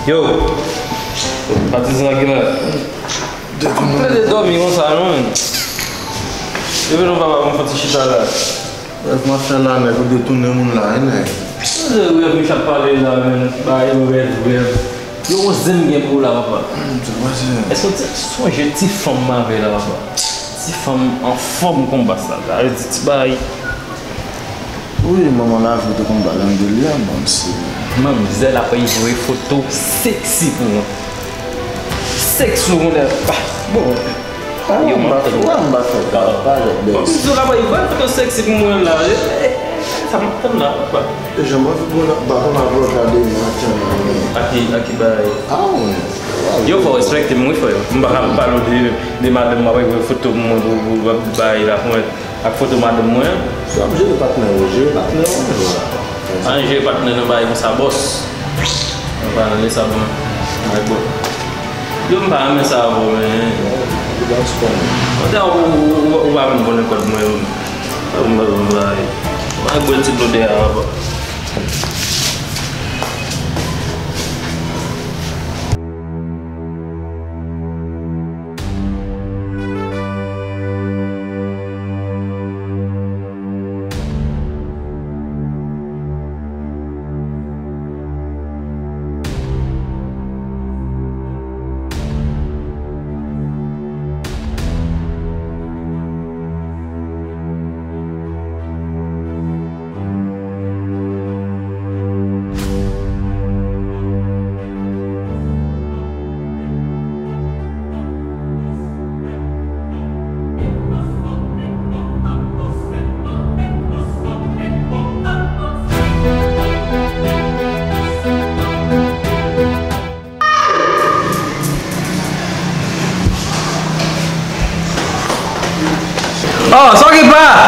Yo, partisan aqui lá. Pede dormir com essa não. Eu não vou fazer xixi lá. Mas fais lá, né? Quando eu tô nem lá, né? Eu ia me chamar lá, né? Vai, eu vou usar ninguém por lá, papa. Est-ce que tu as une petite femme avec là, papa? Petite femme en forme comme ça, là. Elle dit, bah. Oui, maman, là, je vais te combattre dans le lien, même si. Maman, elle a pas une photo sexy pour moi. Sexy, on est pas. Bon. Eu não Tu lá vai foto sexy pour moi là. Ça me tente là, papa. Eu já vou bater na boca dele, né? Aqui, vai. Eu vou respectar muito, foi. Não vai falar de madame, vai ver foto vai lá com a foto madame moi. Só um jeito para ter hoje, para ter hoje. Anjê para ter não vai com sa boss. Não vai não sabe não. Vai bom. Eu não vai mais sabe, até o vai não pode com meu. Vai buat sebelum dia apa? Oh, só que pá!